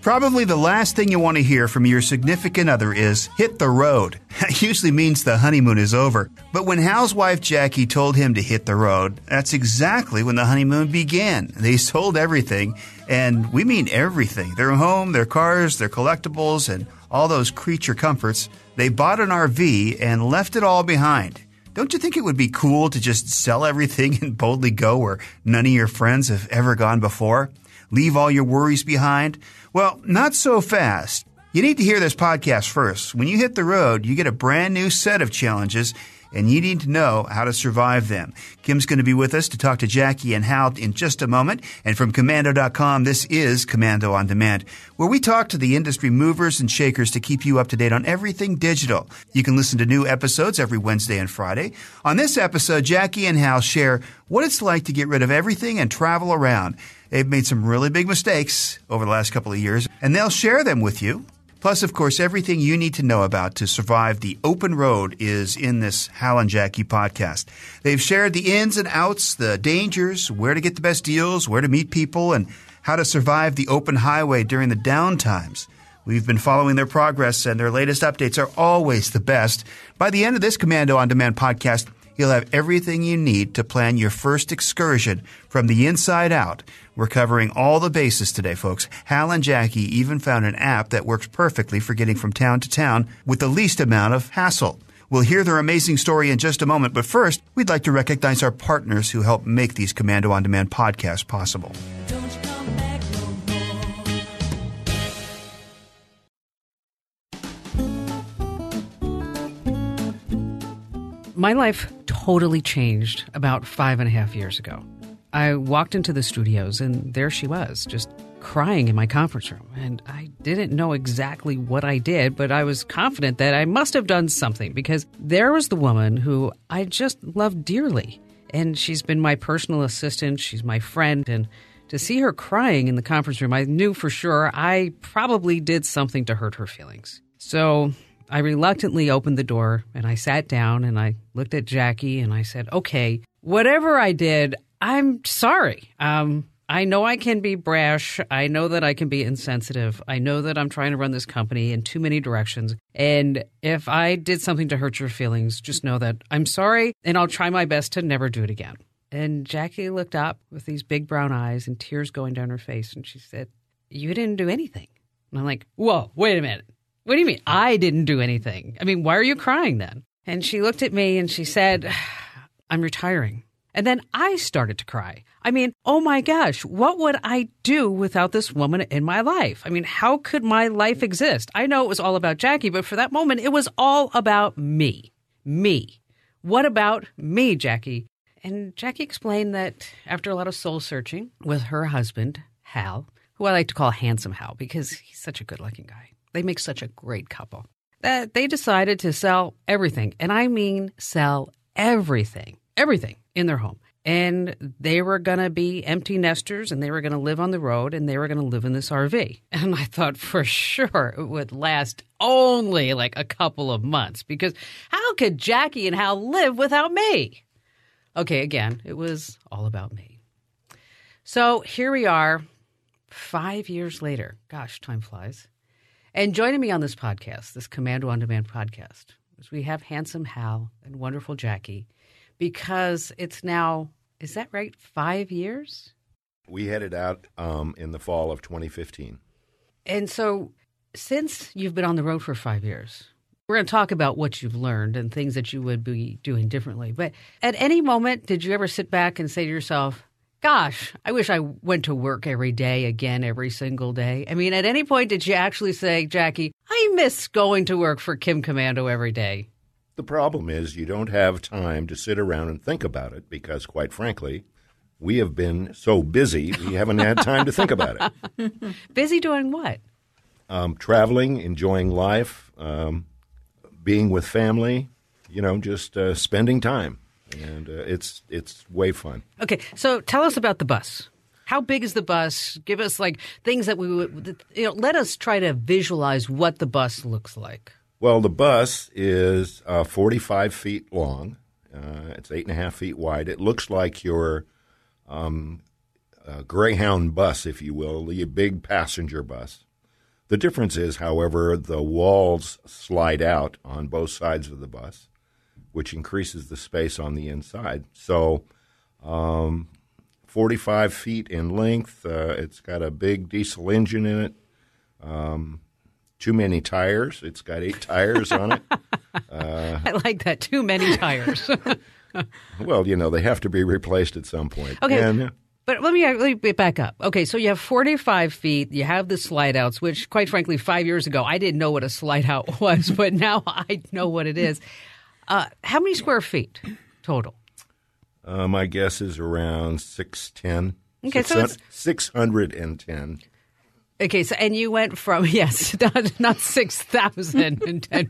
Probably the last thing you want to hear from your significant other is, hit the road. That usually means the honeymoon is over. But when Hal's wife Jackie told him to hit the road, that's exactly when the honeymoon began. They sold everything, and we mean everything. Their home, their cars, their collectibles, and all those creature comforts. They bought an RV and left it all behind. Don't you think it would be cool to just sell everything and boldly go where none of your friends have ever gone before? Leave all your worries behind? Well, not so fast. You need to hear this podcast first. When you hit the road, you get a brand new set of challenges, and you need to know how to survive them. Kim's going to be with us to talk to Jackie and Hal in just a moment. And from Commando.com, this is Commando on Demand, where we talk to the industry movers and shakers to keep you up to date on everything digital. You can listen to new episodes every Wednesday and Friday. On this episode, Jackie and Hal share what it's like to get rid of everything and travel around. They've made some really big mistakes over the last couple of years, and they'll share them with you. Plus, of course, everything you need to know about to survive the open road is in this Hal and Jackie podcast. They've shared the ins and outs, the dangers, where to get the best deals, where to meet people, and how to survive the open highway during the down times. We've been following their progress, and their latest updates are always the best. By the end of this Commando on Demand podcast, you'll have everything you need to plan your first excursion from the inside out. We're covering all the bases today, folks. Hal and Jackie even found an app that works perfectly for getting from town to town with the least amount of hassle. We'll hear their amazing story in just a moment, but first, we'd like to recognize our partners who help make these Commando on Demand podcasts possible. My life totally changed about 5.5 years ago. I walked into the studios and there she was, just crying in my conference room. And I didn't know exactly what I did, but I was confident that I must have done something because there was the woman who I just loved dearly. And she's been my personal assistant. She's my friend. And to see her crying in the conference room, I knew for sure I probably did something to hurt her feelings. So I reluctantly opened the door and I sat down and I looked at Jackie and I said, okay, whatever I did, I'm sorry. I know I can be brash. I know that I can be insensitive. I know that I'm trying to run this company in too many directions. And if I did something to hurt your feelings, just know that I'm sorry and I'll try my best to never do it again. And Jackie looked up with these big brown eyes and tears going down her face. And she said, you didn't do anything. And I'm like, whoa, wait a minute. What do you mean I didn't do anything? I mean, why are you crying then? And she looked at me and she said, I'm retiring. And then I started to cry. I mean, oh my gosh, what would I do without this woman in my life? I mean, how could my life exist? I know it was all about Jackie, but for that moment, it was all about me. Me. What about me, Jackie? And Jackie explained that after a lot of soul searching with her husband, Hal, who I like to call Handsome Hal because he's such a good-looking guy. They make such a great couple. That they decided to sell everything. And I mean sell everything in their home. And they were going to be empty nesters and they were going to live on the road and they were going to live in this RV. And I thought for sure it would last only like a couple of months because how could Jackie and Hal live without me? Okay, again, it was all about me. So here we are 5 years later. Gosh, time flies. And joining me on this podcast, this Commando on Demand podcast, is we have Handsome Hal and wonderful Jackie because it's now, is that right, 5 years? We headed out in the fall of 2015. And so since you've been on the road for 5 years, we're going to talk about what you've learned and things that you would be doing differently. But at any moment, did you ever sit back and say to yourself, gosh, I wish I went to work every day again, every single day? I mean, at any point, did you actually say, Jackie, I miss going to work for Kim Commando every day? The problem is you don't have time to sit around and think about it because, quite frankly, we have been so busy, we haven't had time to think about it. Busy doing what? Traveling, enjoying life, being with family, just spending time. And it's way fun. Okay, so tell us about the bus. How big is the bus? Give us things that we would, let us try to visualize what the bus looks like. Well, the bus is 45 feet long. It's 8.5 feet wide. It looks like your Greyhound bus, if you will, your big passenger bus. The difference is, however, the walls slide out on both sides of the bus, which increases the space on the inside. So 45 feet in length. It's got a big diesel engine in it. Too many tires. It's got 8 tires on it. I like that. Too many tires. Well, they have to be replaced at some point. Okay. But let me back up. Okay, so you have 45 feet. You have the slide outs, which, quite frankly, 5 years ago, I didn't know what a slide out was, but now I know what it is. How many square feet total? My guess is around 610. Okay, so it's 610. Okay, so and you went from not 6,010 feet.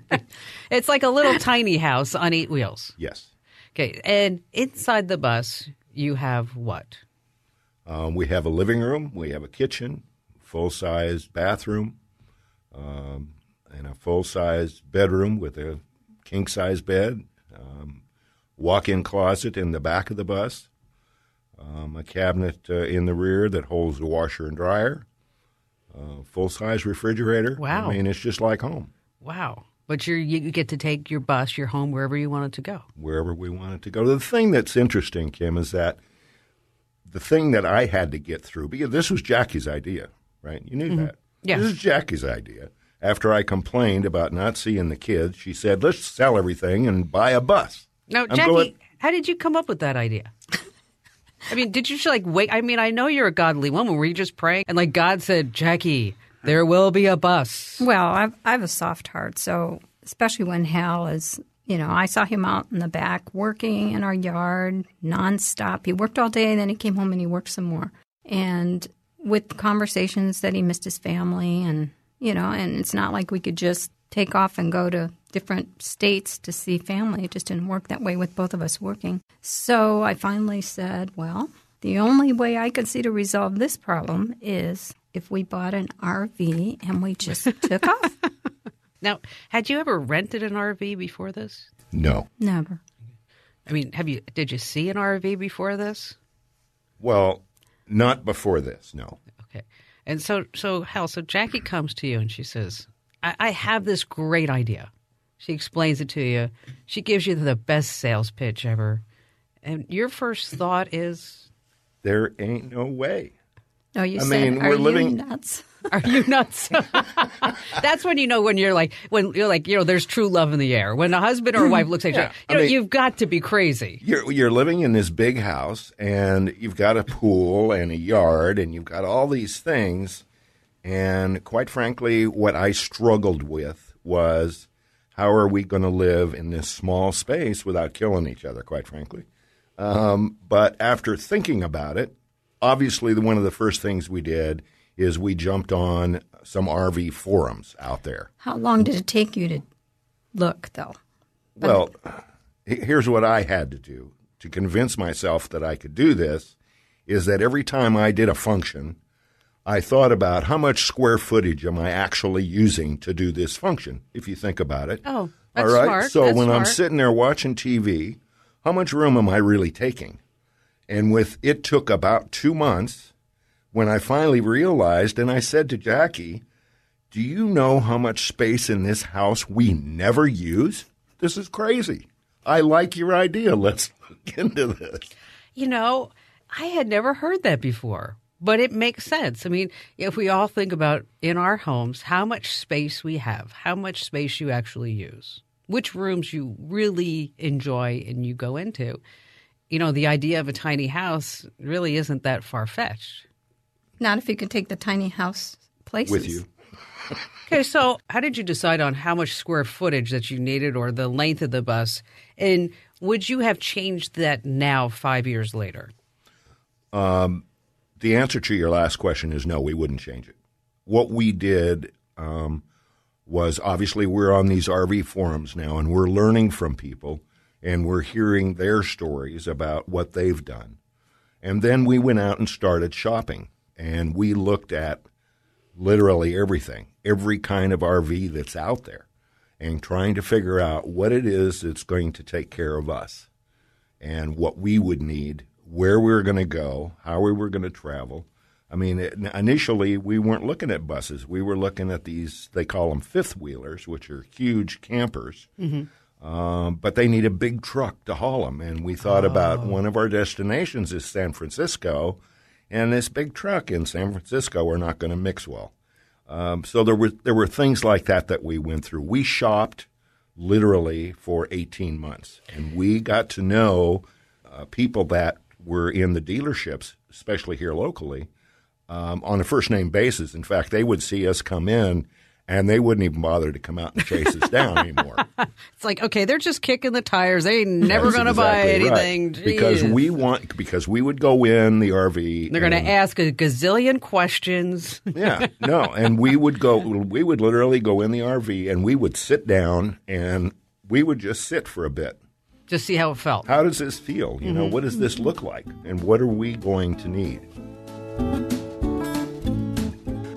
It's like a little tiny house on 8 wheels. Yes. Okay, and inside the bus you have what? We have a living room, we have a kitchen, full-size bathroom, and a full-size bedroom with a king-size bed, walk-in closet in the back of the bus, a cabinet in the rear that holds the washer and dryer, full-size refrigerator. Wow. I mean, it's just like home. Wow. But you get to take your bus, your home, wherever you want it to go. Wherever we want it to go. The thing that's interesting, Kim, is that the thing that I had to get through, because this was Jackie's idea, right? You knew that. Yeah. This is Jackie's idea. After I complained about not seeing the kids, she said, let's sell everything and buy a bus. Now, Jackie, how did you come up with that idea? I mean, did you wait? I mean, I know you're a godly woman. Were you just praying? And God said, Jackie, there will be a bus. Well, I have a soft heart, so especially when Hal is, I saw him out in the back working in our yard nonstop. He worked all day, then he came home and he worked some more. And with conversations that he missed his family and, and it's not like we could just take off and go to different states to see family. It just didn't work that way with both of us working. So I finally said, well, the only way I could see to resolve this problem is if we bought an RV and we just took off. Now, had you ever rented an RV before this? No. Never. I mean, did you see an RV before this? Well, not before this, no. Okay. And so Hal, so Jackie comes to you and she says, I have this great idea. She explains it to you. She gives you the best sales pitch ever. And your first thought is? There ain't no way. No, you we're living... you nuts? Are you nuts? That's when when you're like, there's true love in the air. When a husband or a wife looks at you, you've got to be crazy. You're living in this big house, and you've got a pool and a yard, and you've got all these things. And quite frankly, what I struggled with was, how are we going to live in this small space without killing each other, quite frankly? But after thinking about it, obviously one of the first things we did is we jumped on some RV forums out there. How long did it take you to look, though? Well, here's what I had to do to convince myself that I could do this, is that every time I did a function, I thought about how much square footage am I actually using to do this function, if you think about it. Oh, that's all right? smart. So that's when smart. I'm sitting there watching TV, how much room am I really taking? And it took about 2 months when I finally realized, and I said to Jackie, do you know how much space in this house we never use? This is crazy. I like your idea. Let's look into this. I had never heard that before. But it makes sense. I mean, if we all think about in our homes, how much space we have, how much space you actually use, which rooms you really enjoy and you go into, the idea of a tiny house really isn't that far-fetched. Not if you could take the tiny house places. With you. Okay, so how did you decide on how much square footage that you needed or the length of the bus? And would you have changed that now 5 years later? The answer to your last question is no, we wouldn't change it. What we did was, obviously we're on these RV forums now, and we're learning from people, and we're hearing their stories about what they've done. And then we went out and started shopping, and we looked at literally everything, every kind of RV that's out there, and trying to figure out what it is that's going to take care of us and what we would need, where we were going to go, how we were going to travel, I mean, initially we weren't looking at buses. We were looking at these, they call them fifth wheelers, which are huge campers. But they need a big truck to haul them. And we thought about one of our destinations is San Francisco, and this big truck in San Francisco are not going to mix well. So there were things like that we went through. We shopped literally for 18 months, and we got to know people that were in the dealerships, especially here locally, on a first-name basis. In fact, they would see us come in, and they wouldn't even bother to come out and chase us down anymore. It's like, okay, they're just kicking the tires. They ain't never going to buy anything. Right. Because we would go in the RV. They're going to ask a gazillion questions. Yeah, no, and we would literally go in the RV, and we would sit down, and we would just sit for a bit. Just see how it felt. How does this feel? You know, what does this look like? And what are we going to need?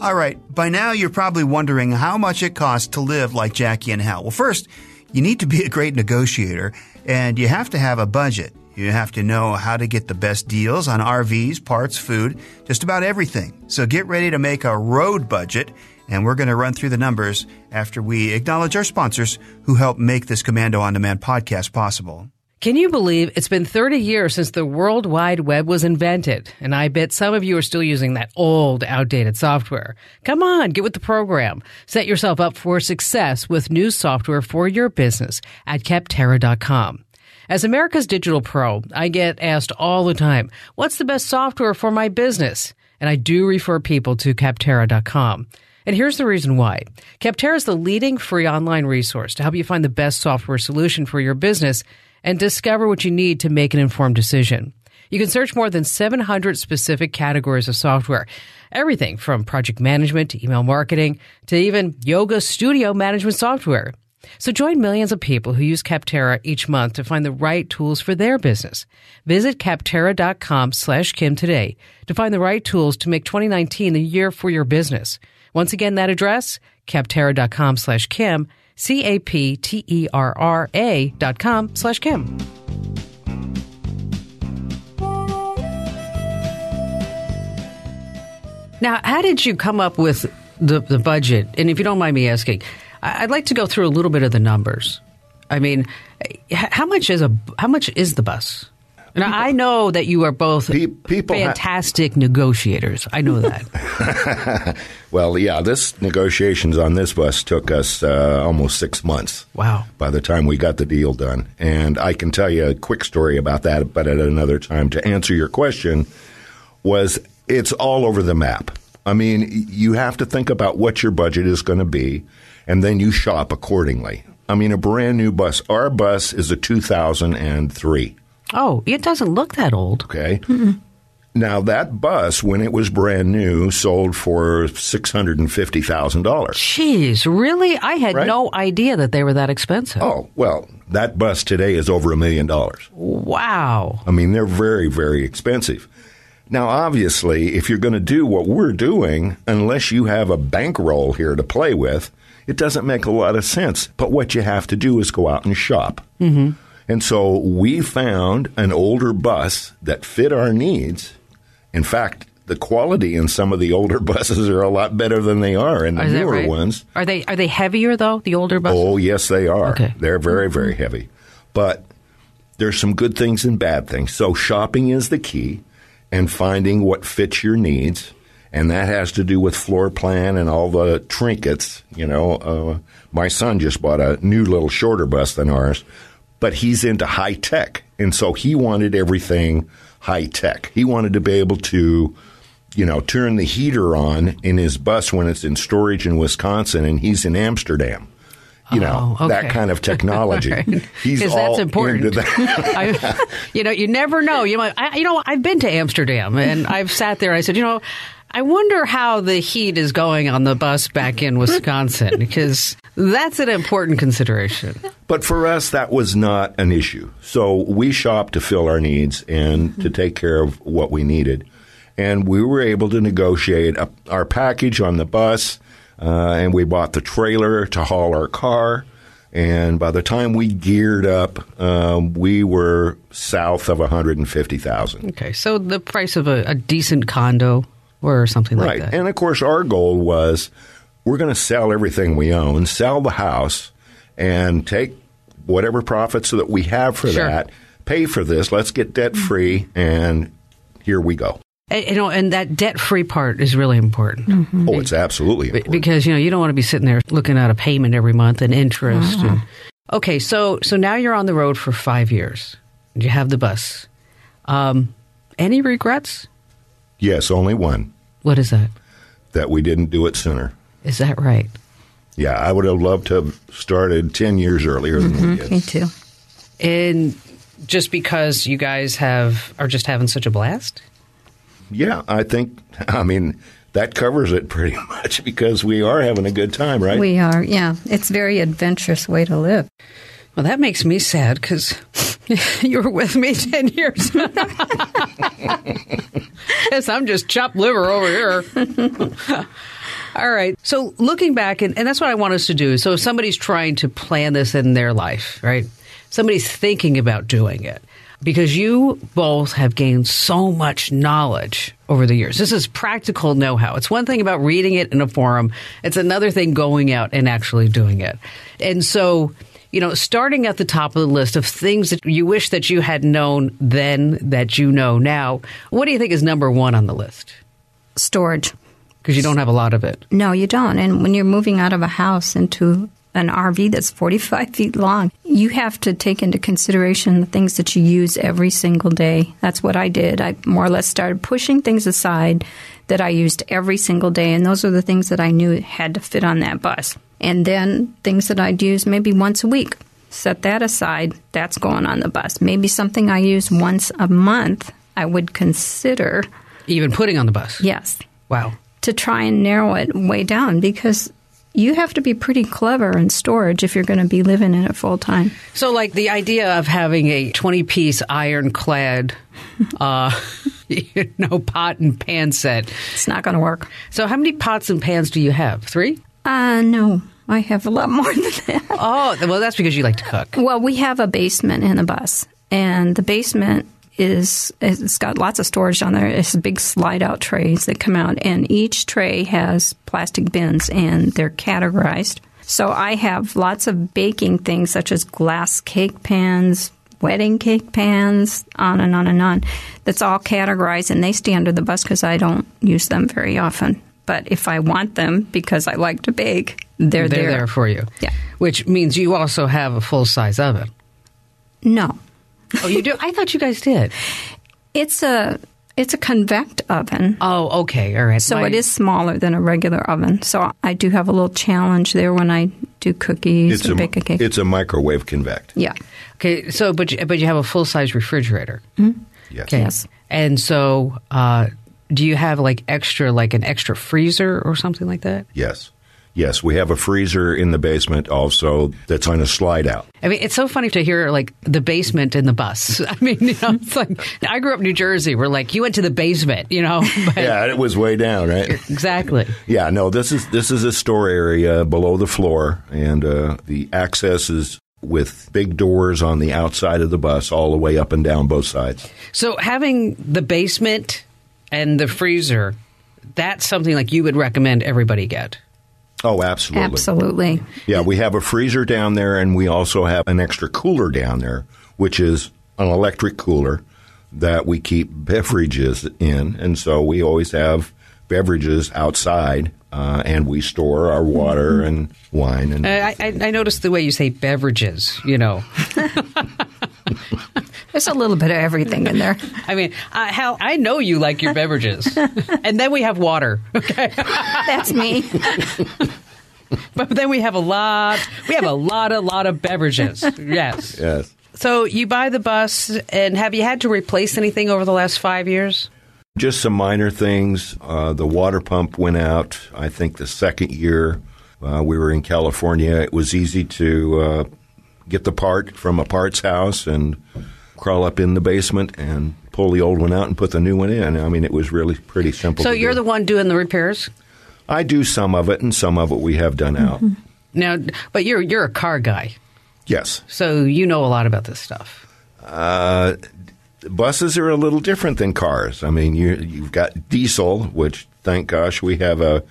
All right, by now you're probably wondering how much it costs to live like Jackie and Hal. Well, first, you need to be a great negotiator, and you have to have a budget. You have to know how to get the best deals on RVs, parts, food, just about everything. So get ready to make a road budget, and we're going to run through the numbers after we acknowledge our sponsors who help make this Commando On Demand podcast possible. Can you believe it's been 30 years since the World Wide Web was invented? And I bet some of you are still using that old, outdated software. Come on, get with the program. Set yourself up for success with new software for your business at Capterra.com. As America's digital pro, I get asked all the time, what's the best software for my business? And I do refer people to Capterra.com. And here's the reason why. Capterra is the leading free online resource to help you find the best software solution for your business and discover what you need to make an informed decision. You can search more than 700 specific categories of software, everything from project management to email marketing to even yoga studio management software. So join millions of people who use Capterra each month to find the right tools for their business. Visit Capterra.com/Kim today to find the right tools to make 2019 the year for your business. Once again, that address, Capterra.com/Kim, Capterra.com/Kim. Now, how did you come up with the budget? And if you don't mind me asking, I'd like to go through a little bit of the numbers. I mean, how much is the bus? And I know that you are both fantastic negotiators. I know that. Well, yeah, negotiations on this bus took us almost 6 months. Wow. By the time we got the deal done. And I can tell you a quick story about that, but at another time. To answer your question, it's all over the map. I mean, you have to think about what your budget is going to be, and then you shop accordingly. I mean, a brand new bus. Our bus is a 2003. Oh, it doesn't look that old. Okay. Mm-mm. Now, that bus, when it was brand new, sold for $650,000. Jeez, really? I had no idea that they were that expensive. Oh, well, that bus today is over $1 million. Wow. I mean, they're very, very expensive. Now, obviously, if you're going to do what we're doing, unless you have a bankroll here to play with, it doesn't make a lot of sense. But what you have to do is go out and shop. Mm-hmm. And so we found an older bus that fit our needs. In fact, the quality in some of the older buses are a lot better than they are in the newer ones. Are they heavier, though, the older buses? Oh, yes, they are. Okay. They're very, very heavy. But there's some good things and bad things. So shopping is the key, and finding what fits your needs. And that has to do with floor plan and all the trinkets. You know, my son just bought a new little shorter bus than ours. But he's into high tech, and so he wanted everything high tech. He wanted to be able to, turn the heater on in his bus when it's in storage in Wisconsin, and he's in Amsterdam. That kind of technology. Right. He's all that's important. into that. You never know. I've been to Amsterdam, and I've sat there. And I said, I wonder how the heat is going on the bus back in Wisconsin, because that's an important consideration. But for us, that was not an issue. So we shopped to fill our needs and to take care of what we needed. And we were able to negotiate our package on the bus, and we bought the trailer to haul our car. And by the time we geared up, we were south of $150,000. Okay, so the price of a decent condo. or something like Right. that. And, of course, our goal was we're going to sell everything we own, sell the house, and take whatever profits that we have for Sure. that, pay for this, let's get debt-free, and here we go. And that debt-free part is really important. Mm-hmm. Oh, it's absolutely important. Because, you don't want to be sitting there looking at a payment every month and interest. Okay, so now you're on the road for 5 years. You have the bus. Any regrets? Yes, only one, What is that? that we didn't do it sooner. Is that right? Yeah, I would have loved to have started 10 years earlier than we did. Me too. And just because you guys are just having such a blast? Yeah, I mean, that covers it pretty much because we are having a good time, right? We are, yeah. It's a very adventurous way to live. Well, that makes me sad because you were with me 10 years. Yes, I'm just chopped liver over here. All right. So looking back, and that's what I want us to do. So if somebody's trying to plan this in their life, right? Somebody's thinking about doing it. Because you both have gained so much knowledge over the years. This is practical know-how. It's one thing about reading it in a forum. It's another thing going out and actually doing it. And so, starting at the top of the list of things that you wish that you had known then that you know now, what do you think is number one on the list? Storage. Because you don't have a lot of it. No, you don't. And when you're moving out of a house into an RV that's 45 feet long, you have to take into consideration the things that you use every single day. That's what I did. I more or less started pushing things aside that I used every single day, and those are the things that I knew had to fit on that bus. And then things that I'd use maybe once a week, set that aside, that's going on the bus. Maybe something I use once a month, I would consider. Even putting on the bus? Yes. Wow. To try and narrow it way down, because you have to be pretty clever in storage if you're going to be living in it full time. So, like the idea of having a 20-piece ironclad, pot and pan set. It's not going to work. So, how many pots and pans do you have? 3? No, I have a lot more than that. Oh, well, that's because you like to cook. Well, we have a basement in the bus, and the basement it's got lots of storage on there. It's big slide-out trays that come out, and each tray has plastic bins, and they're categorized. So I have lots of baking things, such as glass cake pans, wedding cake pans, on and on and on. That's all categorized, and they stay under the bus because I don't use them very often. But if I want them, because I like to bake, they're there for you. Yeah. Which means you also have a full-size oven. No. Oh, you do? I thought you guys did. It's a convect oven. Oh, okay. All right. So it is smaller than a regular oven. So I do have a little challenge there when I do cookies or bake a cake. It's a microwave convect. Yeah. Okay. So, but you have a full-size refrigerator. Mm-hmm. Yes. Okay. Yes. And so, do you have an extra freezer or something like that? Yes. Yes, we have a freezer in the basement also that's on a slide out. I mean, it's so funny to hear the basement in the bus. I mean, it's like I grew up in New Jersey. We're like, you went to the basement, But Yeah, it was way down, right? Exactly. Yeah, no, this is a store area below the floor, and the access is with big doors on the outside of the bus all the way up and down both sides. So having the basement and the freezer, that's something you would recommend everybody get. Oh, absolutely. Absolutely. Yeah, we have a freezer down there, and we also have an extra cooler down there, which is an electric cooler that we keep beverages in. And so we always have beverages outside, and we store our water and wine. And I noticed the way you say beverages, There's a little bit of everything in there. I mean, Hal, I know you like your beverages. And then we have water. Okay. That's me. But then we have a lot of beverages. Yes. yes. So you buy the bus, and have you had to replace anything over the last 5 years? Just some minor things. The water pump went out, I think, the second year. We were in California. It was easy to get the part from a parts house and crawl up in the basement and pull the old one out and put the new one in. I mean, it was really pretty simple. So you're the one doing the repairs? I do some of it, and some of it we have done out. Now, but you're a car guy. Yes. So you know a lot about this stuff. buses are a little different than cars. I mean, you've got diesel, which, thank gosh, we have a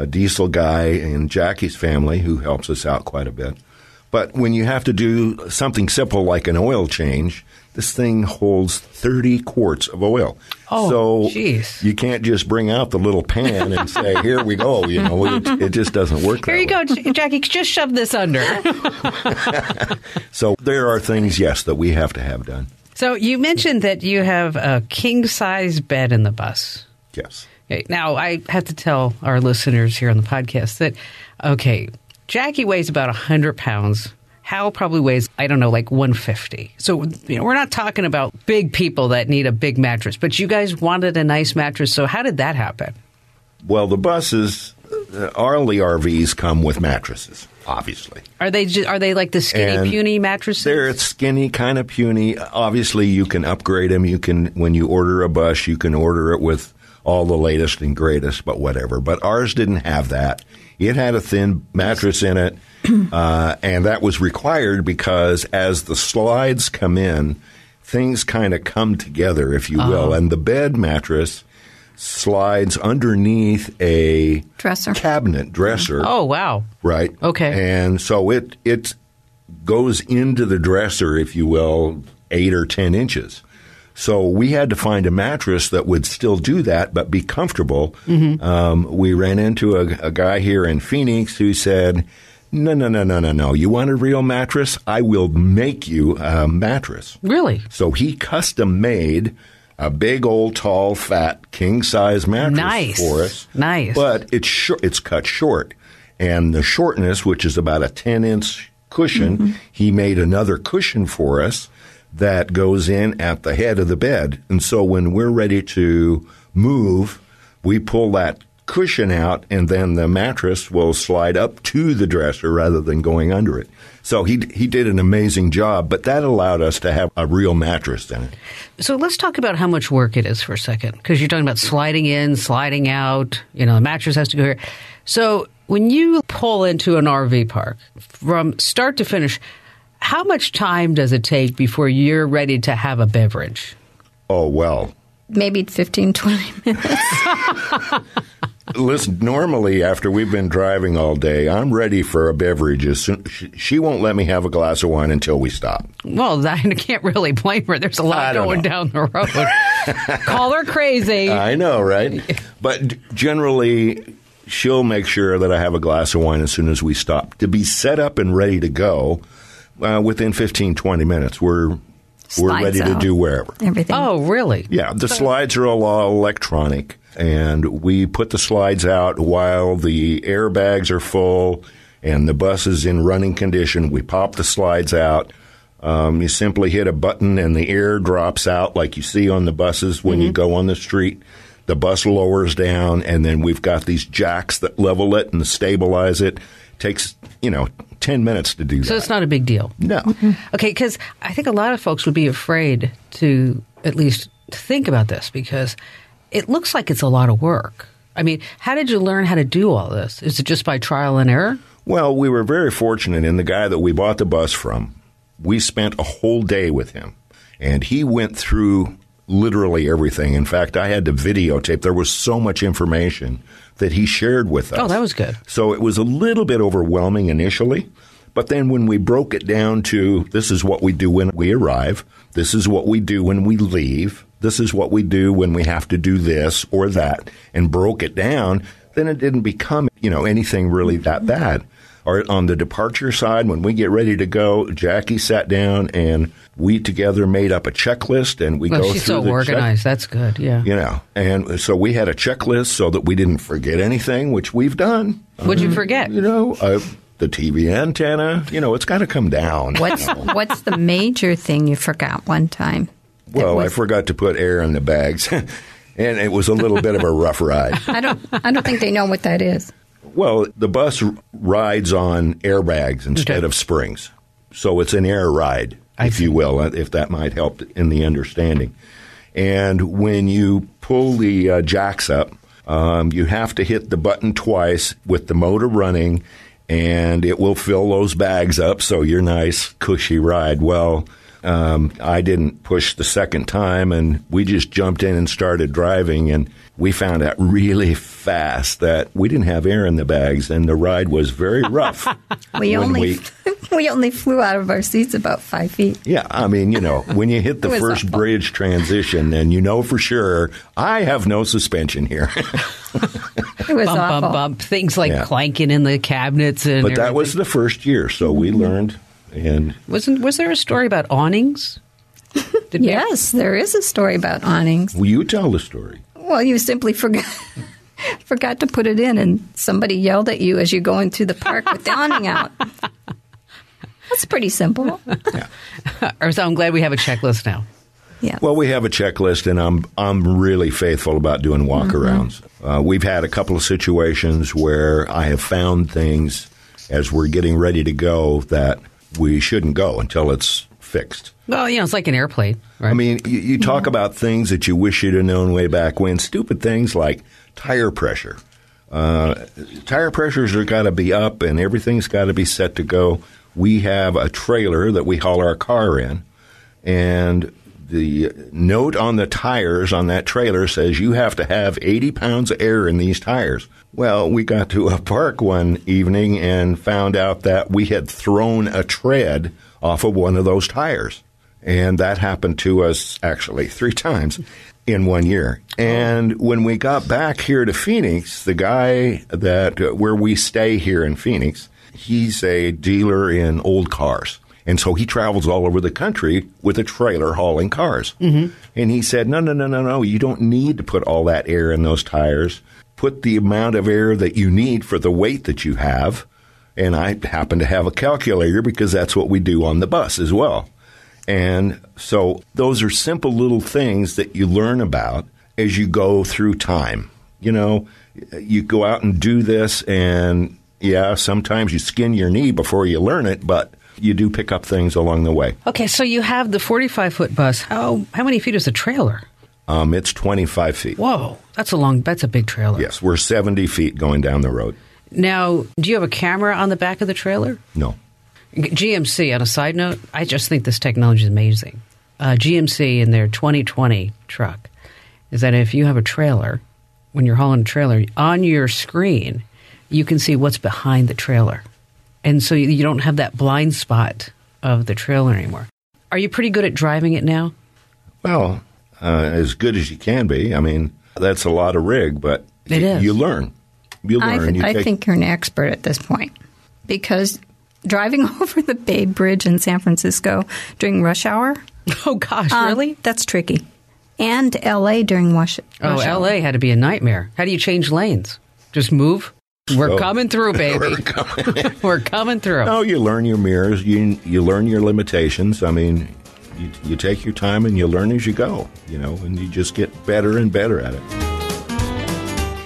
diesel guy in Jackie's family who helps us out quite a bit. But when you have to do something simple like an oil change, this thing holds 30 quarts of oil. Oh, so geez. You can't just bring out the little pan and say, here we go. It just doesn't work Here you go, Jackie, just shove this under. So there are things, yes, that we have to have done. So you mentioned that you have a king-size bed in the bus. Yes. Okay, now, I have to tell our listeners here on the podcast that, okay, Jackie weighs about 100 pounds. Hal probably weighs, I don't know, like 150. So, we're not talking about big people that need a big mattress, but you guys wanted a nice mattress. So how did that happen? Well, the buses, all the RVs come with mattresses, obviously. Are they like the skinny, puny mattresses? They're skinny, kind of puny. Obviously, you can upgrade them. When you order a bus, you can order it with all the latest and greatest, but whatever. But ours didn't have that. It had a thin mattress in it, and that was required because as the slides come in, things kind of come together, if you will. And the bed mattress slides underneath a dresser. Oh, wow. Right. Okay. And so it goes into the dresser, if you will, 8 or 10 inches. So we had to find a mattress that would still do that but be comfortable. Mm-hmm. We ran into a guy here in Phoenix who said, no. You want a real mattress? I will make you a mattress. Really? So he custom made a big old tall fat king size mattress for us. Nice. But it's cut short. And the shortness, which is about a 10-inch cushion, he made another cushion for us that goes in at the head of the bed. And so when we're ready to move, we pull that cushion out, and then the mattress will slide up to the dresser rather than going under it. So he did an amazing job, but that allowed us to have a real mattress in it. So let's talk about how much work it is for a second, because you're talking about sliding in, sliding out, the mattress has to go here. So when you pull into an RV park, from start to finish, how much time does it take before you're ready to have a beverage? Oh, well. Maybe 15, 20 minutes. Listen, normally after we've been driving all day, I'm ready for a beverage. She won't let me have a glass of wine until we stop. Well, I can't really blame her. There's a lot going down the road. Call her crazy. I know, right? But generally, she'll make sure that I have a glass of wine as soon as we stop. To be set up and ready to go, within 15, 20 minutes, we're ready to do wherever. Everything. Oh, really? Yeah, the slides are all electronic, and we put the slides out while the airbags are full and the bus is in running condition. We pop the slides out. You simply hit a button and the air drops out like you see on the buses when you go on the street. The bus lowers down, and then we've got these jacks that level it and stabilize it. Takes, 10 minutes to do that. So it's not a big deal? No. Okay, because I think a lot of folks would be afraid to at least think about this because it looks like it's a lot of work. I mean, how did you learn how to do all this? Is it just by trial and error? Well, we were very fortunate in the guy that we bought the bus from. We spent a whole day with him, and he went through literally everything. In fact, I had to videotape. There was so much information that he shared with us. Oh, that was good. So it was a little bit overwhelming initially, but then when we broke it down to this is what we do when we arrive, this is what we do when we leave, this is what we do when we have to do this or that, and broke it down, then it didn't become, anything really that bad. Or on the departure side, when we get ready to go, Jackie sat down and we together made up a checklist, and we go through the she's so organized. That's good, yeah. And so we had a checklist so that we didn't forget anything, which we've done. What'd you forget? The TV antenna. It's got to come down. What's the major thing you forgot one time? Well, I forgot to put air in the bags, and it was a little bit of a rough ride. I don't think they know what that is. Well, the bus rides on airbags instead of springs. So it's an air ride, if you will, if that might help in the understanding. And when you pull the jacks up, you have to hit the button twice with the motor running, and it will fill those bags up, so your nice, cushy ride. Well, I didn't push the second time, and we just jumped in and started driving, and we found out really fast that we didn't have air in the bags, and the ride was very rough. We only flew out of our seats about 5 feet. Yeah, I mean, when you hit the first awful. bridge transition, and you know for sure, I have no suspension here. It was bump, awful. bump, bump. Things like clanking in the cabinets and But that was the first year, so we learned. And Was there a story about awnings? Yes, there is a story about awnings. will you tell the story? Well, you simply forgot to put it in, and somebody yelled at you as you're going through the park with the awning out. That's pretty simple. Or so I'm glad we have a checklist now. Yeah. Well, we have a checklist, and I'm really faithful about doing walkarounds. We've had a couple of situations where I have found things as we're getting ready to go that we shouldn't go until it's fixed. Well, it's like an airplane, right? I mean, you talk about things that you wish you'd have known way back when. Stupid things like tire pressure. Tire pressures are got to be up, and everything's got to be set to go. We have a trailer that we haul our car in, and the note on the tires on that trailer says you have to have 80 pounds of air in these tires. Well, we got to a park one evening and found out that we had thrown a tread off of one of those tires. And that happened to us actually 3 times in 1 year. And when we got back here to Phoenix, the guy where we stay here in Phoenix, he's a dealer in old cars. And so he travels all over the country with a trailer hauling cars. Mm-hmm. And he said, no, you don't need to put all that air in those tires. Put the amount of air that you need for the weight that you have. And I happen to have a calculator because that's what we do on the bus as well. And so those are simple little things that you learn about as you go through time. You go out and do this, and sometimes you skin your knee before you learn it, but you do pick up things along the way. Okay, so you have the 45-foot bus. How many feet is the trailer? It's 25 feet. Whoa, that's a big trailer. Yes, we're 70 feet going down the road. Now, do you have a camera on the back of the trailer? No. GMC, on a side note, I just think this technology is amazing. GMC in their 2020 truck is that if you have a trailer, when you're hauling a trailer, on your screen, you can see what's behind the trailer. And so you don't have that blind spot of the trailer anymore. Are you pretty good at driving it now? Well, as good as you can be. I mean, that's a lot of rig, but you learn. You learn. I think you're an expert at this point because driving over the Bay Bridge in San Francisco during rush hour. Oh, gosh, really? That's tricky. And L.A. during rush hour. L.A. had to be a nightmare. How do you change lanes? Just move? We're coming through, baby. We're coming through. No, you learn your mirrors. You learn your limitations. I mean, you take your time and you learn as you go, and you just get better and better at it.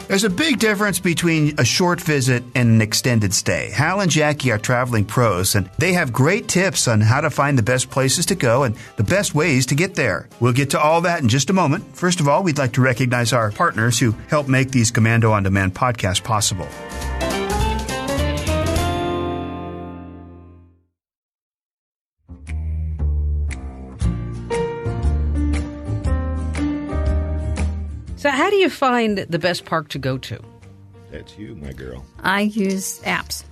There's a big difference between a short visit and an extended stay. Hal and Jackie are traveling pros, and they have great tips on how to find the best places to go and the best ways to get there. We'll get to all that in just a moment. First of all, we'd like to recognize our partners who help make these Commando On Demand podcasts possible. So how do you find the best park to go to? That's you, my girl. I use apps.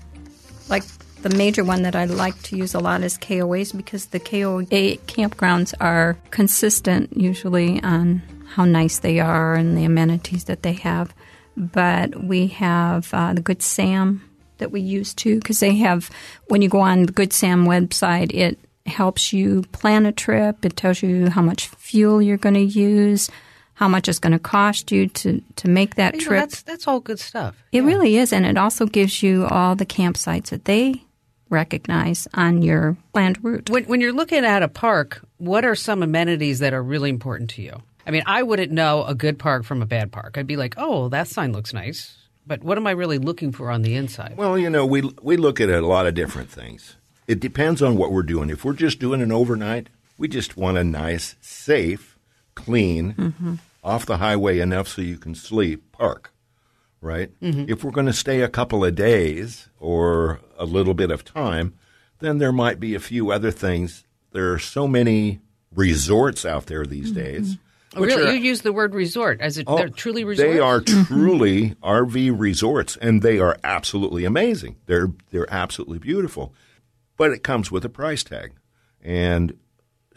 Like the major one that I like to use a lot is KOAs because the KOA campgrounds are consistent usually on how nice they are and the amenities that they have. But we have the Good Sam that we use too because they have, when you go on the Good Sam website, it helps you plan a trip. It tells you how much fuel you're going to use, how much it's going to cost you to make that trip. That's all good stuff. It really is, and it also gives you all the campsites that they recognize on your planned route. When you're looking at a park, what are some amenities that are really important to you? I mean, I wouldn't know a good park from a bad park. I'd be like, oh, that sign looks nice. But what am I really looking for on the inside? Well, we look at a lot of different things. It depends on what we're doing. If we're just doing an overnight, we just want a nice, safe, clean, off the highway enough so you can sleep park, right? Mm-hmm. If we're going to stay a couple of days or a little bit of time, then there might be a few other things there are so many resorts out there these days. Oh, really? You use the word resort as if they're truly resorts? They are truly RV resorts, and they are absolutely amazing. They're absolutely beautiful. But it comes with a price tag. And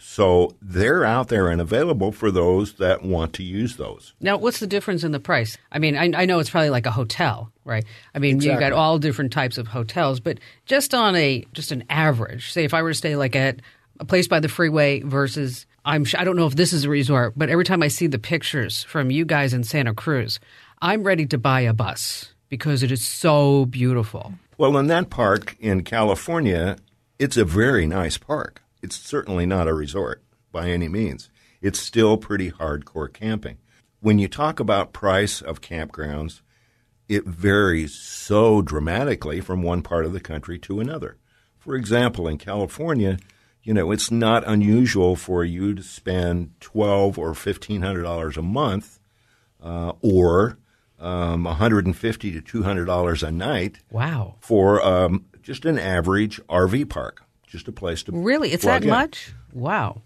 so they're out there and available for those that want to use those. Now, what's the difference in the price? I mean, I know it's probably like a hotel, right? I mean, Exactly. You've got all different types of hotels, but just on just an average, say if I were to stay like at a place by the freeway versus I don't know if this is a resort, but every time I see the pictures from you guys in Santa Cruz, I'm ready to buy a bus because it is so beautiful. Well, in that park in California, it's a very nice park. It's certainly not a resort by any means. It's still pretty hardcore camping. When you talk about price of campgrounds, it varies so dramatically from one part of the country to another. For example, in California, it's not unusual for you to spend $1,200 or $1,500 a month or $150 to $200 a night. Wow. For just an average RV park. Just a place to Really? It's that much? Wow.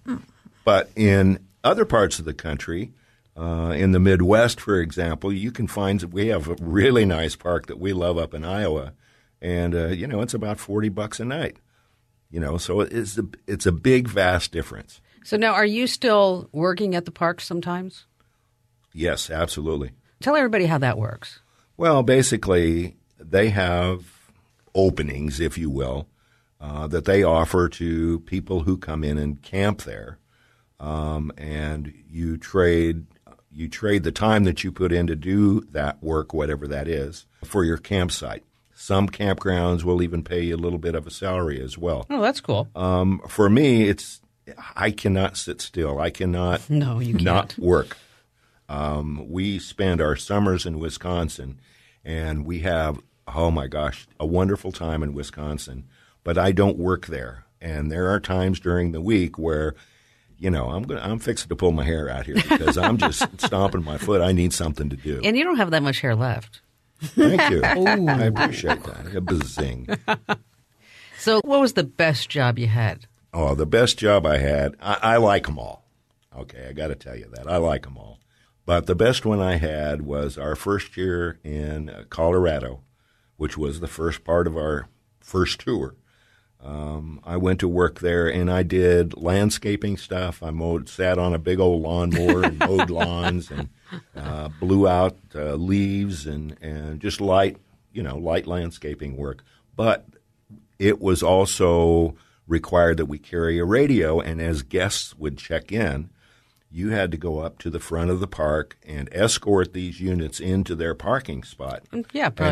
But in other parts of the country, in the Midwest, for example, you can find we have a really nice park that we love up in Iowa, and it's about $40 a night. So it's a big, vast difference. So now, are you still working at the park sometimes? Yes, absolutely. Tell everybody how that works. Well, basically, they have openings, if you will, that they offer to people who come in and camp there, and you trade the time that you put in to do that work, whatever that is, for your campsite. Some campgrounds will even pay you a little bit of a salary as well. Oh, that's cool. For me, I cannot sit still. I cannot No, you can't. not work. We spend our summers in Wisconsin, and we have, oh my gosh, a wonderful time in Wisconsin. But I don't work there, and there are times during the week where, I'm fixing to pull my hair out here because I'm just stomping my foot. I need something to do. And you don't have that much hair left. Thank you. I appreciate that. A bazing. So, what was the best job you had? Oh, the best job I had. I like them all. Okay, I got to tell you that I like them all. But the best one I had was our first year in Colorado, which was the first part of our first tour. I went to work there, and I did landscaping stuff. I sat on a big old lawnmower and mowed lawns and blew out leaves and just light landscaping work. But it was also required that we carry a radio, and as guests would check in, you had to go up to the front of the park and escort these units into their parking spot and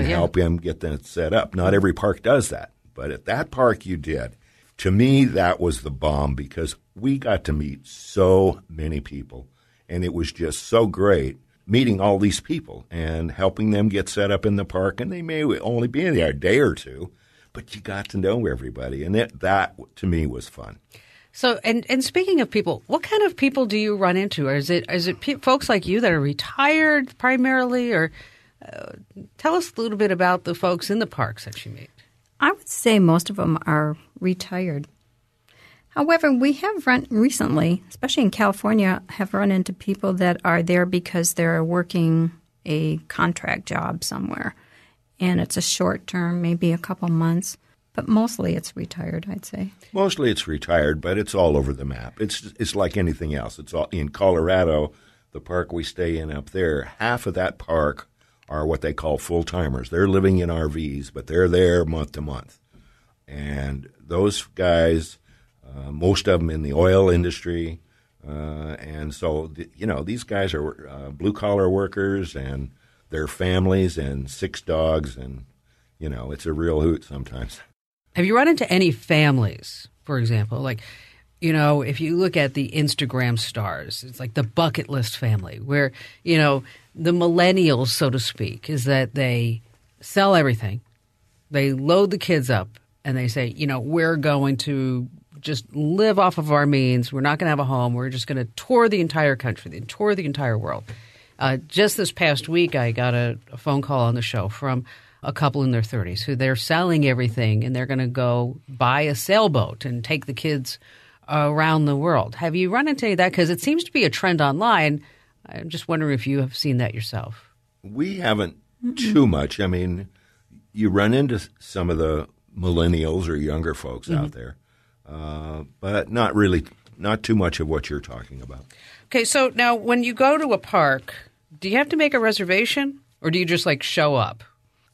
help them get that set up. Not every park does that. But at that park you did. To me, that was the bomb because we got to meet so many people, and it was just so great meeting all these people and helping them get set up in the park. And they may only be in there a day or two, but you got to know everybody, and that to me was fun. So, and speaking of people, what kind of people do you run into? Or is it folks like you that are retired primarily, or tell us a little bit about the folks in the parks that you meet? I would say most of them are retired. However, we have run recently, especially in California, have run into people that are there because they're working a contract job somewhere. And it's a short term, maybe a couple months. But mostly it's retired, I'd say. Mostly it's retired, but it's all over the map. It's like anything else. It's all in Colorado, the park we stay in up there, half of that park are what they call full-timers. They're living in RVs, but they're there month to month. And those guys, most of them in the oil industry, and so, these guys are blue-collar workers and their families and 6 dogs, and, it's a real hoot sometimes. Have you run into any families, for example, like, if you look at the Instagram stars, it's like the bucket list family where, the millennials, so to speak, is that they sell everything. They load the kids up and they say, we're going to just live off of our means. We're not going to have a home. We're just going to tour the entire country, tour the entire world. Just this past week, I got a phone call on the show from a couple in their 30s who they're selling everything and they're going to go buy a sailboat and take the kids around the world. Have you run into any of that? Because it seems to be a trend online. I'm just wondering if you have seen that yourself. We haven't too much. I mean, you run into some of the millennials or younger folks out there, but not too much of what you're talking about. Okay, so now when you go to a park, do you have to make a reservation or do you just show up?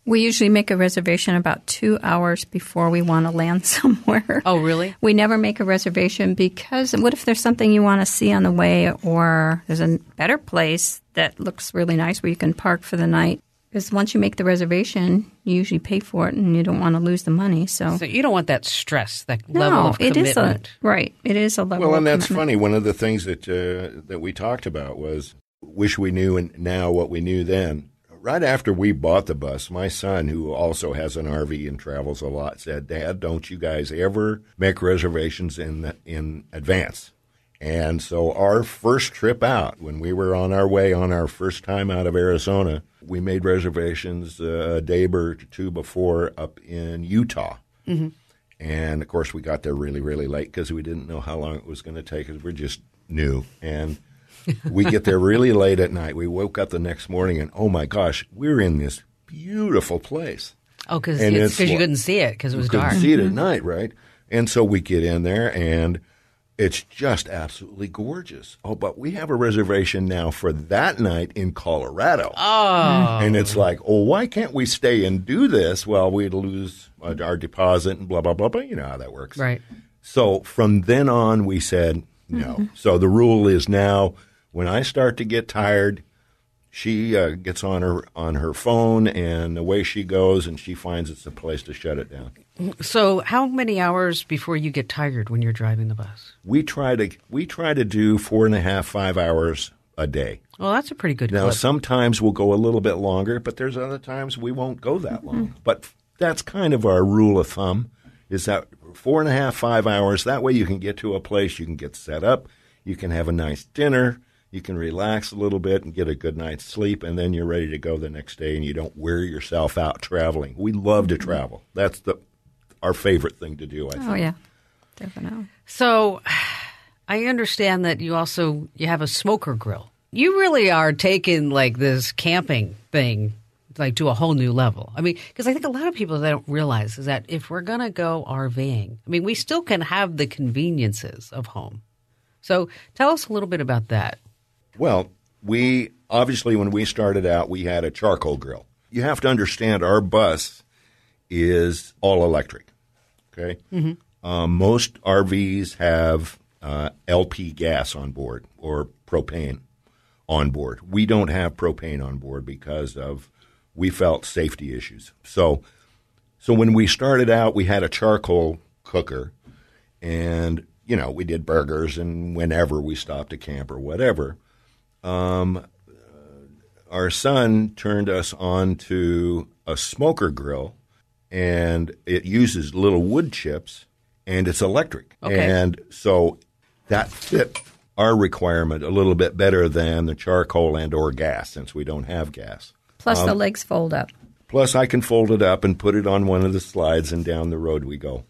We usually make a reservation about 2 hours before we want to land somewhere. Oh, really? We never make a reservation because what if there's something you want to see on the way, or there's a better place that looks really nice where you can park for the night? Because once you make the reservation, you usually pay for it and you don't want to lose the money. So you don't want that stress, that level of commitment. It is a level of commitment. Well, and that's funny. One of the things that we talked about was wish we knew now what we knew then. Right after we bought the bus, my son, who also has an RV and travels a lot, said, "Dad, don't you guys ever make reservations in advance?" And so our first trip out, when we were on our way on our first time out of Arizona, we made reservations a day or two before up in Utah. Mm-hmm. And, of course, we got there really, really late because we didn't know how long it was going to take because we're just new. And we get there really late at night. We woke up the next morning and, oh, my gosh, we're in this beautiful place. Oh, because you couldn't see it because it was dark. You couldn't see it at night, right? And so we get in there and it's just absolutely gorgeous. Oh, but we have a reservation now for that night in Colorado. Oh. And it's like, oh, why can't we stay and do this? Well, we'd lose our deposit and blah, blah, blah, blah. You know how that works. Right. So from then on, we said no. Mm-hmm. So the rule is now when I start to get tired, she gets on her phone, and away she goes, and she finds it's a place to shut it down. So how many hours before you get tired when you're driving the bus? We try to do 4.5, 5 hours a day. Well, that's a pretty good Now, clip. sometimes we'll go a little bit longer, but there's other times we won't go that long. But that's kind of our rule of thumb, is that 4.5, 5 hours. That way you can get to a place, you can get set up, you can have a nice dinner, you can relax a little bit and get a good night's sleep, and then you're ready to go the next day and you don't wear yourself out traveling. We love to travel. That's our favorite thing to do, I think. Oh, yeah, definitely. So I understand that you have a smoker grill. You really are taking this camping thing to a whole new level. I mean, because I think a lot of people that don't realize is that if we're going to go RVing, I mean, we still can have the conveniences of home. So tell us a little bit about that. Well, we obviously, when we started out, we had a charcoal grill. You have to understand our bus is all electric, okay? Mm-hmm. Most RVs have LP gas on board or propane on board. We don't have propane on board because we felt safety issues. So when we started out, we had a charcoal cooker, and, we did burgers, and whenever we stopped to camp or whatever, our son turned us on to a smoker grill, and it uses little wood chips, and it's electric. Okay. And so that fit our requirement a little bit better than the charcoal and or gas, since we don't have gas. Plus the legs fold up. Plus I can fold it up and put it on one of the slides, and down the road we go.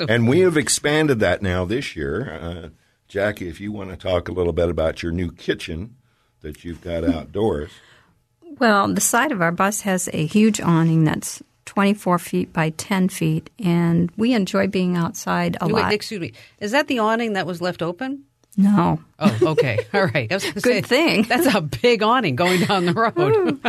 And we have expanded that now this year. Jackie, if you want to talk a little bit about your new kitchen that you've got outdoors. Well, the side of our bus has a huge awning that's 24 feet by 10 feet, and we enjoy being outside a lot. Excuse me. Is that the awning that was left open? No. Oh, okay. All right. I was gonna Good thing. That's a big awning going down the road.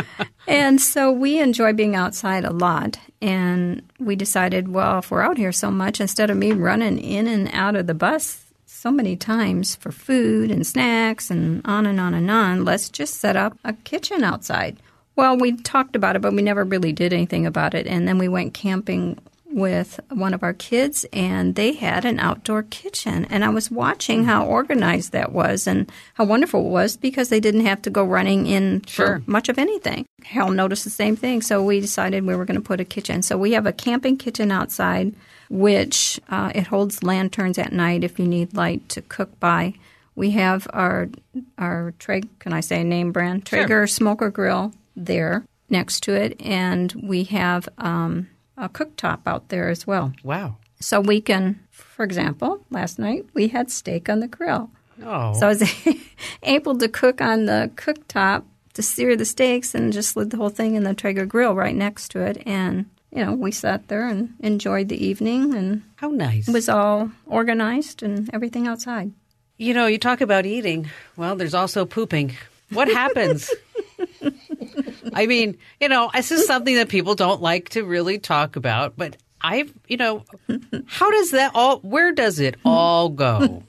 And so we enjoy being outside a lot, and we decided, well, if we're out here so much, instead of me running in and out of the bus so many times for food and snacks and on and on and on, let's just set up a kitchen outside. Well, we talked about it, but we never really did anything about it. And then we went camping with one of our kids, and they had an outdoor kitchen. And I was watching how organized that was and how wonderful it was, because they didn't have to go running in for much of anything. Hal noticed the same thing, so we decided we were going to put a kitchen. So we have a camping kitchen outside, which it holds lanterns at night if you need light to cook by. We have our can I say name brand? Traeger smoker grill there next to it, and we have a cooktop out there as well. Wow. So we can, for example, last night we had steak on the grill. Oh. So I was able to cook on the cooktop to sear the steaks and just slid the whole thing in the Traeger grill right next to it. And, we sat there and enjoyed the evening. And how nice. It was all organized and everything outside. You talk about eating. Well, there's also pooping. What happens? I mean, this is something that people don't like to really talk about. But how does that where does it all go?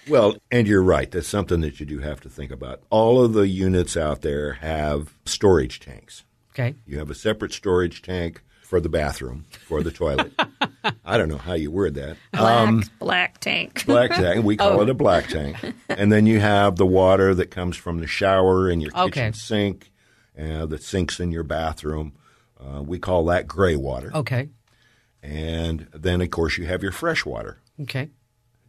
Well, and you're right. That's something that you do have to think about. All of the units out there have storage tanks. Okay. You have a separate storage tank for the bathroom, for the toilet. I don't know how you word that. Black tank. Black tank. We call it a black tank. And then you have the water that comes from the shower and your kitchen sink that sinks in your bathroom. We call that gray water. Okay. And then, of course, you have your fresh water. Okay.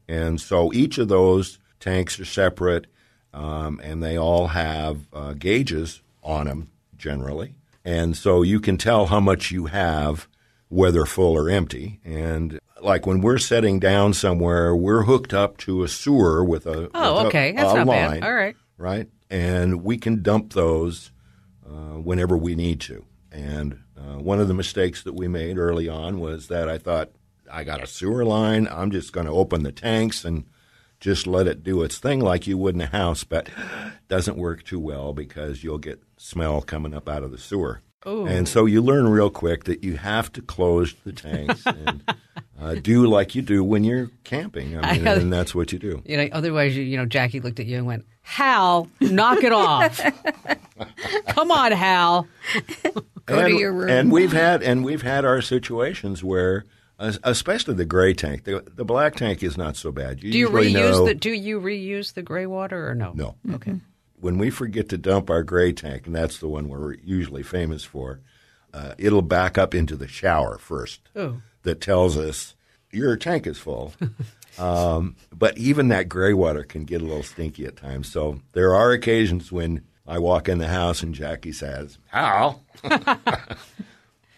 And so each of those tanks are separate, and they all have gauges on them generally. And so you can tell how much you have, whether full or empty. And like when we're setting down somewhere, we're hooked up to a sewer with a okay. That's not line, bad. All right. Right? And we can dump those whenever we need to. And one of the mistakes that we made early on was that I thought, I got a sewer line. I'm just going to open the tanks and just let it do its thing like you would in a house. But it doesn't work too well because you'll get smell coming up out of the sewer. Ooh. And so you learn real quick that you have to close the tanks and do like you do when you're camping. I mean, and that's what you do. Otherwise, Jackie looked at you and went, Hal, knock it off. Come on, Hal. Go to your room. And we've had our situations where, especially the gray tank. The black tank is not so bad. Do you reuse the gray water or no? No. Okay. When we forget to dump our gray tank, and that's the one we're usually famous for, it'll back up into the shower first. Oh. That tells us your tank is full. But even that gray water can get a little stinky at times. So there are occasions when I walk in the house and Jackie says, Hal, got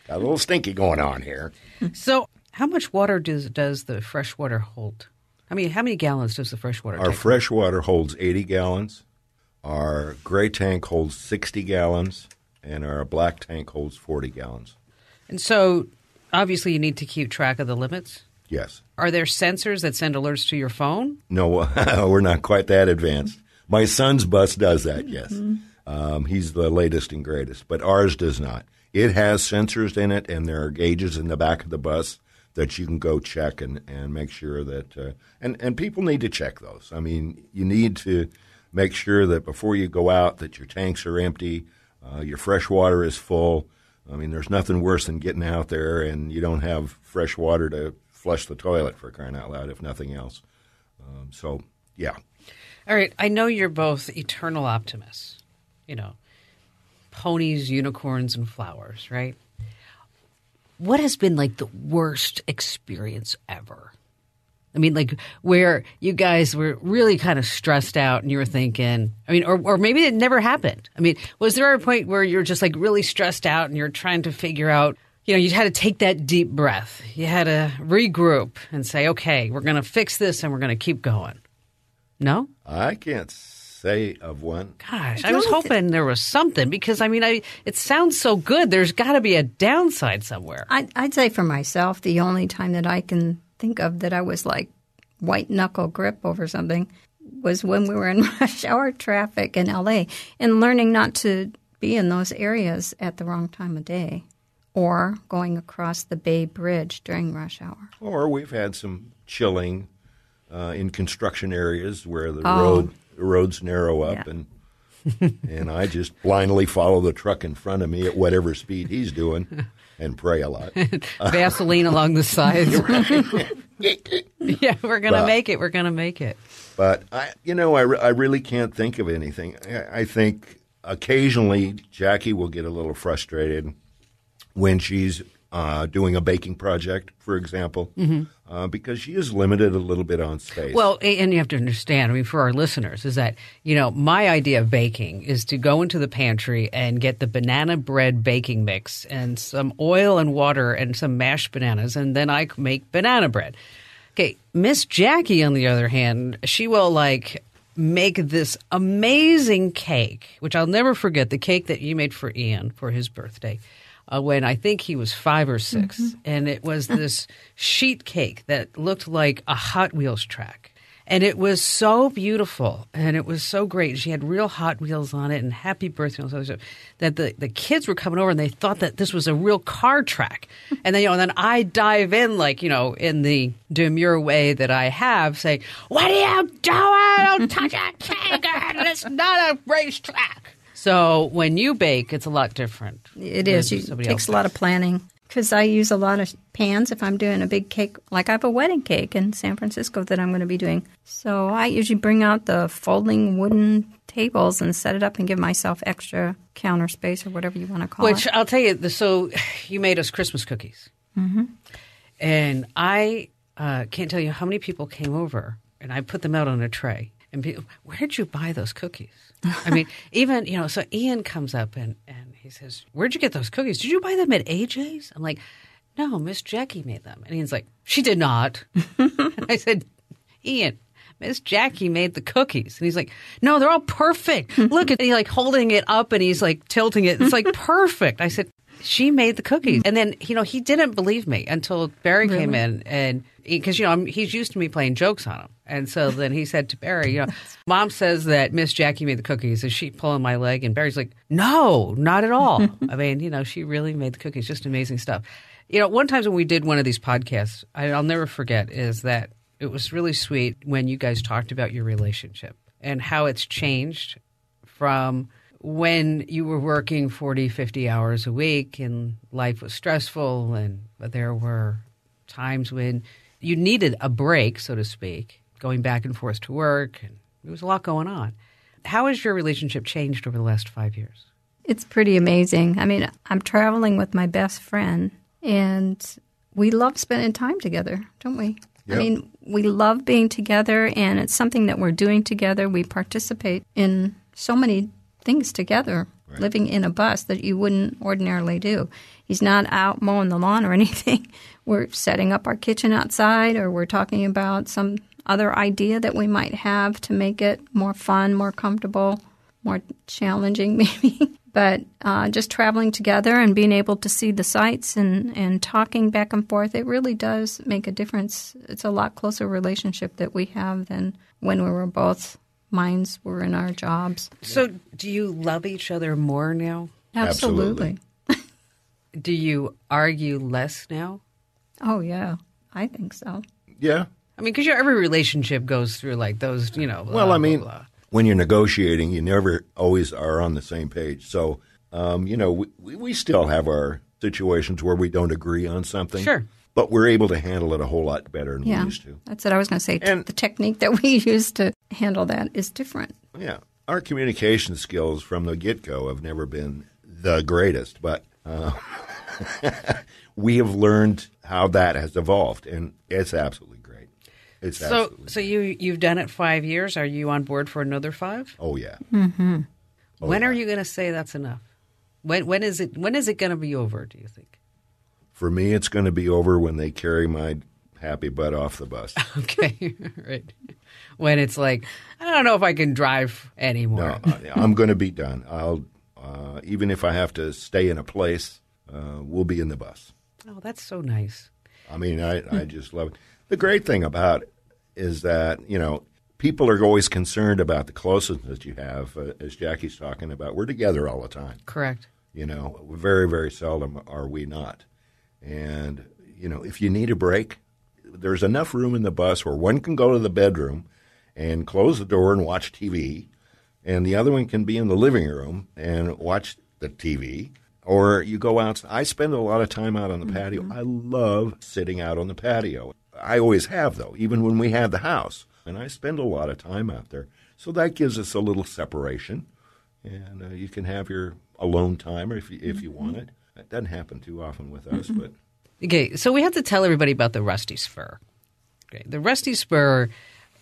a little stinky going on here. So how much water does the fresh water hold? I mean, how many gallons does the fresh water take? Our fresh water holds 80 gallons. Our gray tank holds 60 gallons. And our black tank holds 40 gallons. And so obviously you need to keep track of the limits? Yes. Are there sensors that send alerts to your phone? No, we're not quite that advanced. My son's bus does that, yes. He's the latest and greatest, but ours does not. It has sensors in it, and there are gauges in the back of the bus that you can go check and make sure that and people need to check those. I mean, you need to make sure that before you go out that your tanks are empty, your fresh water is full. I mean, there's nothing worse than getting out there and you don't have fresh water to flush the toilet, for crying out loud, if nothing else. So, yeah. All right. I know you're both eternal optimists. Ponies, unicorns, and flowers, right? What has been like the worst experience ever? I mean, like where you guys were really kind of stressed out and you were thinking, or maybe it never happened. I mean, was there a point where you're just like really stressed out and you're trying to figure out, you had to take that deep breath. You had to regroup and say, okay, we're going to fix this and we're going to keep going. No? I can't say of one. Gosh, I was hoping there was something because, it sounds so good. There's got to be a downside somewhere. I'd say for myself, the only time that I can think of that I was like white knuckle grip over something was when we were in rush hour traffic in L.A. and learning not to be in those areas at the wrong time of day or going across the Bay Bridge during rush hour. Or we've had some chilling in construction areas where the roads narrow up and I just blindly follow the truck in front of me at whatever speed he's doing and pray a lot. Vaseline along the sides. Yeah, we're going to make it. We're going to make it. But, I really can't think of anything. I think occasionally Jackie will get a little frustrated when she's doing a baking project, for example, because she is limited a little bit on space. Well, and you have to understand, I mean, for our listeners, is that, my idea of baking is to go into the pantry and get the banana bread baking mix and some oil and water and some mashed bananas, and then I make banana bread. Okay, Miss Jackie, on the other hand, she will make this amazing cake, which I'll never forget, the cake that you made for Ian for his birthday. When I think he was 5 or 6, and it was this sheet cake that looked like a Hot Wheels track. And it was so beautiful, and it was so great. She had real Hot Wheels on it, and happy birthday, and all this stuff, that the kids were coming over, and they thought that this was a real car track. And then, and then I dive in, in the demure way that I have, saying, "What are you doing? Don't touch a cake! It's not a racetrack." So when you bake, it's a lot different. It is. It takes a lot of planning because I use a lot of pans if I'm doing a big cake. Like I have a wedding cake in San Francisco that I'm going to be doing. So I usually bring out the folding wooden tables and set it up and give myself extra counter space or whatever you want to call it. Which I'll tell you, so you made us Christmas cookies. Mm-hmm. And I can't tell you how many people came over, and I put them out on a tray. And people, where'd you buy those cookies? I mean, even, so Ian comes up and he says, "Where'd you get those cookies? Did you buy them at AJ's?" I'm like, "No, Miss Jackie made them." And Ian's like, "She did not." And I said, "Ian, Miss Jackie made the cookies." And he's like, "No, they're all perfect. Look at me, holding it up and he's tilting it. It's perfect." I said, "She made the cookies." And then, he didn't believe me until Barry came in and because, he's used to me playing jokes on him. And so then he said to Barry, "Mom says that Miss Jackie made the cookies. Is she pulling my leg?" And Barry's like, "No, not at all." I mean, she really made the cookies. Just amazing stuff. One time when we did one of these podcasts, I'll never forget, is that it was really sweet when you guys talked about your relationship and how it's changed from when you were working 40, 50 hours a week and life was stressful but there were times when you needed a break, so to speak, going back and forth to work, and there was a lot going on. How has your relationship changed over the last 5 years? It's pretty amazing. I mean, I'm traveling with my best friend, and we love spending time together, don't we? Yep. I mean, we love being together, and it's something that we're doing together. We participate in so many things together, right, living in a bus that you wouldn't ordinarily do. He's not out mowing the lawn or anything. We're setting up our kitchen outside, or we're talking about some other idea that we might have to make it more fun, more comfortable, more challenging maybe. But just traveling together and being able to see the sights and talking back and forth, it really does make a difference. It's a lot closer relationship that we have than when we were both minds were in our jobs. So do you love each other more now? Absolutely. Do you argue less now? Oh, yeah. I think so. Yeah. I mean, because every relationship goes through those, blah, well, I mean, blah, blah. When you're negotiating, you never always are on the same page. So, we still have our situations where we don't agree on something. Sure. But we're able to handle it a whole lot better than we used to. That's what I was going to say. And the technique that we use to handle that is different. Yeah. Our communication skills from the get-go have never been the greatest, but we have learned how that has evolved, and it's absolutely great. So you've done it 5 years. Are you on board for another 5? Oh, yeah. Mm-hmm. When are you going to say that's enough? When is it going to be over, do you think? For me, it's going to be over when they carry my happy butt off the bus. Okay, right. When it's I don't know if I can drive anymore. No, I'm going to be done. I'll even if I have to stay in a place, we'll be in the bus. Oh, that's so nice. I mean, I just love it. The great thing about it is that, people are always concerned about the closeness that you have. As Jackie's talking about, we're together all the time. Correct. Very, very seldom are we not. And, if you need a break, there's enough room in the bus where one can go to the bedroom and close the door and watch TV, and the other one can be in the living room and watch the TV. Or you go out. I spend a lot of time out on the patio. I love sitting out on the patio. I always have, though, even when we had the house. And I spend a lot of time out there. So that gives us a little separation. And you can have your alone time if you want it. It doesn't happen too often with us, but... Okay, so we have to tell everybody about the Rusty Spur. Okay, the Rusty Spur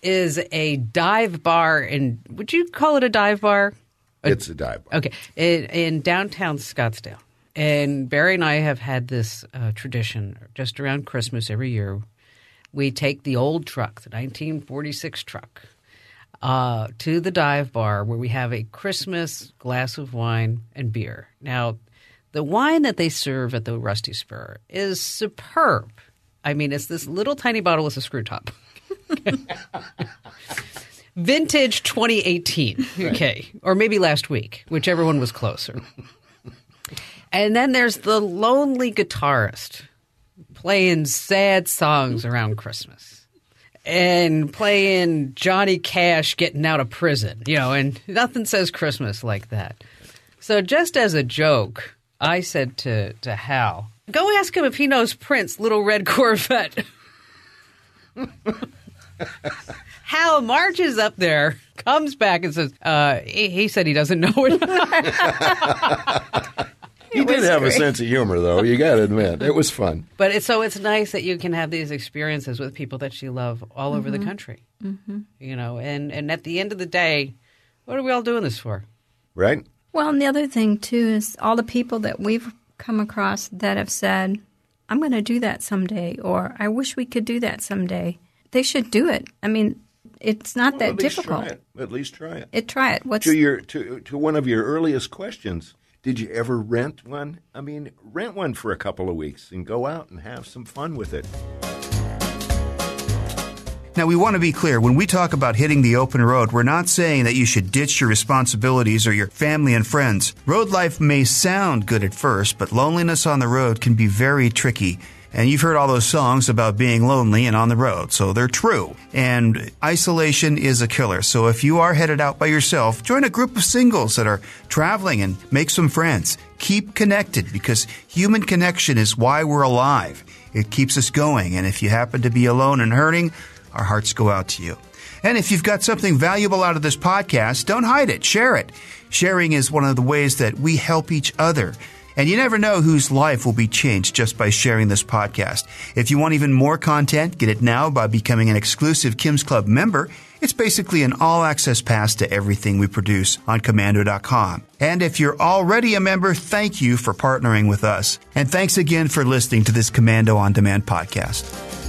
is a dive bar would you call it a dive bar? It's a dive bar. Okay, in downtown Scottsdale. And Barry and I have had this tradition just around Christmas every year. We take the old truck, the 1946 truck, to the dive bar where we have a Christmas glass of wine and beer. Now, the wine that they serve at the Rusty Spur is superb. I mean, it's this little tiny bottle with a screw top. Vintage 2018, okay, or maybe last week, whichever one was closer. And then there's the lonely guitarist playing sad songs around Christmas and playing Johnny Cash getting out of prison, and nothing says Christmas like that. So just as a joke, I said to Hal, go ask him if he knows Prince, Little Red Corvette. Hal marches up there, comes back and says, he said he doesn't know it. He did have a sense of humor, though. You got to admit. It was fun. But it's nice that you can have these experiences with people that you love all over the country. Mm-hmm. And at the end of the day, what are we all doing this for? Right. Well, and the other thing, too, is all the people that we've come across that have said, I'm going to do that someday, or I wish we could do that someday. They should do it. I mean, it's not that difficult. At least try it. Try it. To one of your earliest questions, did you ever rent one? I mean, rent one for a couple of weeks and go out and have some fun with it. Now, we want to be clear. When we talk about hitting the open road, we're not saying that you should ditch your responsibilities or your family and friends. Road life may sound good at first, but loneliness on the road can be very tricky. And you've heard all those songs about being lonely and on the road, so they're true. And isolation is a killer. So if you are headed out by yourself, join a group of singles that are traveling and make some friends. Keep connected, because human connection is why we're alive. It keeps us going. And if you happen to be alone and hurting, our hearts go out to you. And if you've got something valuable out of this podcast, don't hide it. Share it. Sharing is one of the ways that we help each other. And you never know whose life will be changed just by sharing this podcast. If you want even more content, get it now by becoming an exclusive Kim's Club member. It's basically an all-access pass to everything we produce on Commando.com. And if you're already a member, thank you for partnering with us. And thanks again for listening to this Commando On Demand podcast.